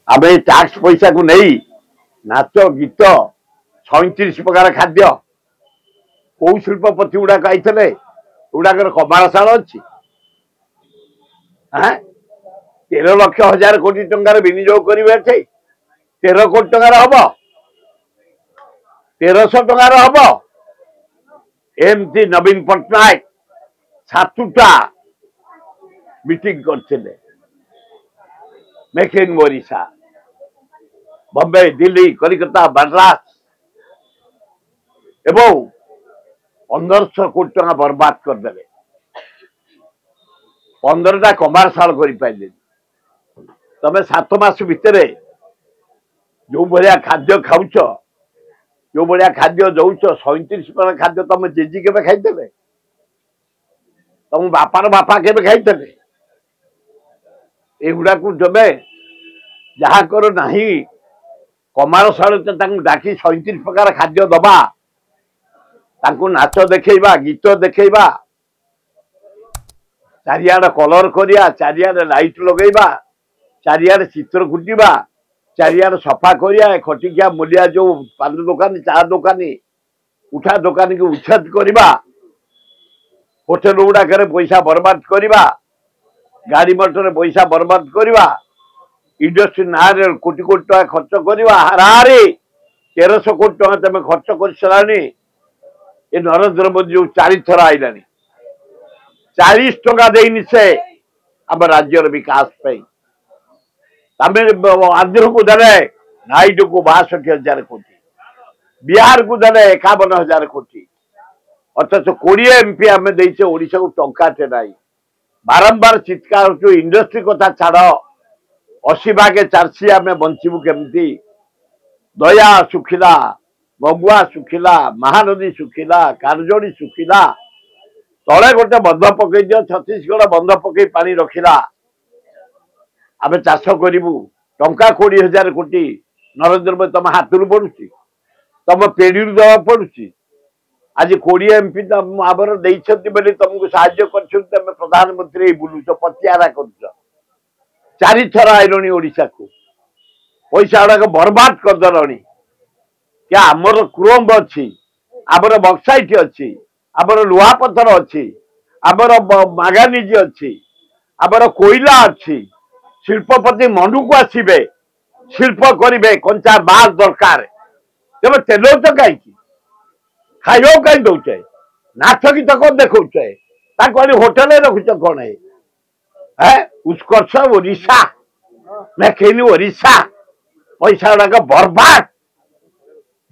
आम टैक्स पैसा को नहीं नाच गीत 37 प्रकार खाद्य कौ शिल्पपति गुड़ाक आईते गुड़ाकर कमारशाल अच्छी 13 लाख हजार कोटी टंकार विनियोग करेंगे 13 कोटी टंकार हम 1300 टंकार हम एमती नवीन पट्टनायक 7टा मीटिंग करते मेक इन ओडिशा बम्बे दिल्ली कलिकता मद्रास एवं 1500 कोटी टंका बर्बाद करदे 15टा कमर्शियल कर तमें 7 मास भितर जो भाया खाद्य खाऊच जो भाया खाद्य दौच 37 प्रकार खाद्य तुम जेजी के खाई तुम बापार बापा के खाई एगुड़ा को जमे जहाँ कर ना कमर्शियल डाकी 37 प्रकार खाद्य दबा नाच देखा गीत देखा चारियाड कलर करिया चारियाड लाइट लगेबा चारियाड चित्र कुटिबा चारियाड सफा करिया खटिकिया मूलिया जो पान दुकानी चा दुकानी उठा दुकानी को उच्छेद करवा होटेल गुड़ाक पैसा बर्बाद करवा गाड़ी मटर पैसा बर्बाद करवा इंडस्ट्री ना कोटी कोटी टका खर्च करवा हारे 1300 कोटी टका तुम खर्च कर सारानी ये नरेंद्र मोदी जो 4 थर आईलानी 40 टका देनी से आम राज्यर विकास आंध्र को देने नाइडू को 62,000 कोटी बिहार को देने 51,000 कोटी अथच 20 एमपी आम देचे ओडिशा को टंकाटे ना बारंबार चित्कार जो इंडस्ट्री कथा छाड़ 80 भागे 4 आम बंचबू केमती दया सुखिला मगुआ सुखिला महानदी सुखिला कारजोड़ी सुखिला तले गोटे बंध पकई दियो छत्तीसगढ़ बंध पकई पानी रखिला आम चाष करूँ टंका 20,000 कोटी नरेंद्र मोदी तुम हाथ पड़ुची तुम पेढ़ी दवा पड़ुची आज 20 एमपी आमर तुमको साहाय्य कर प्रधानमंत्री बुलूच पतियारा कर 4 थर आईलणी ओडिशा को पैसा गुड़ाक बर्बाद करदेल क्या आमर क्रोम अच्छी आमर बक्साइट अच्छी आमर लुहा पत्थर अच्छी आमर मागानिज अच्छी आमर कोईला अच्छी शिल्पपति मन को आसबे शिल्प करेंगे कंचा बास दरकार तेज तेल तो कहीं खाइबा कहीं दौचे नाच गीत कौन देखे होटेल रखुच कौन है उत्कर्ष ओडिशा मेक इन ओडिशा पैसा गुड़ाक बर्बाद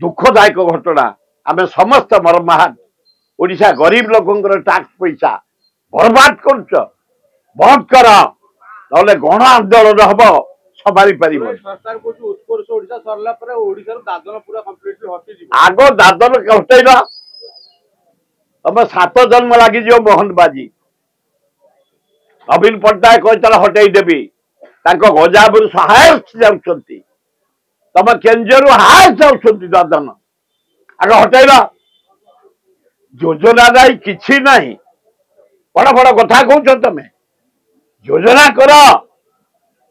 दुखदायक घटना आम समस्त मरमाहत ओडिशा गरीब लोक टैक्स पैसा बर्बाद कर बंद कर ना गण आंदोलन हम संभाली पार आग दादन हटेल तुम 7 जन्म लगिज मोहन बाजी नवीन पट्टनायक कहता हटेदेवी गंजाम हाएस्ट जाऊँच तुम केंजर हाएस्ट जाऊँ दादन आग हटेल योजना नहीं किसी नहीं बड़ बड़ कथा कौच तुम योजना कर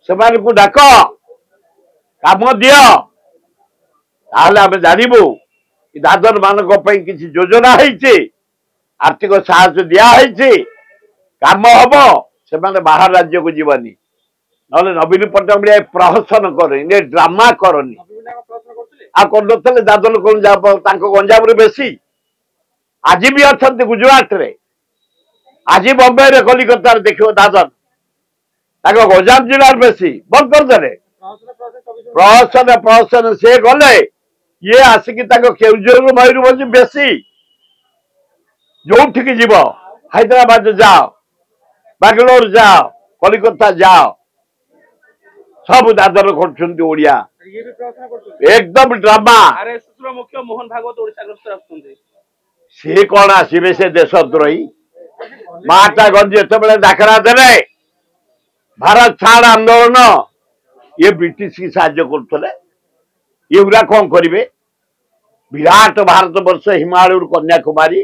से डाक काम दि आम जानबू दादन मान किसी योजना है आर्थिक साहय दिखाई काम हम से बाहर राज्य को जीवनी ना नवीन पट्टनायक प्रहसन कर ड्रामा करनी कर दादन गंजाम बेसी आज भी अच्छा गुजरात रे आज बम्बे रे कलिकता देखो दादन गंजाम जिलार बेसी बंद करदे प्रहसन प्रहसन से गले ये आसिक केउझर मयूरभंज बेसी जो जीव हैदराबाद जाओ बांग्लोर जाओ कलिकता जाओ सब दादन कर ओडिया एकदम ड्रामा मुख्य मोहन भागवत ओडिशा गस्त सी कौन आसबे से देशद्रोही महात्मा गांधी जो डाकरा देने भारत छाड़ आंदोलन ये ब्रिटिश की साहाय्य करते ये गुरा कौन करेंगे विराट भारत वर्ष हिमालय कन्याकुमारी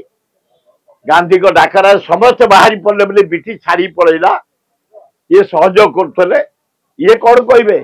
गांधी को डाकरा समस्त बाहरी पड़े बोले ब्रिटिश छाड़ी पड़ेगा ये सहयोग करते ये कौन कहे।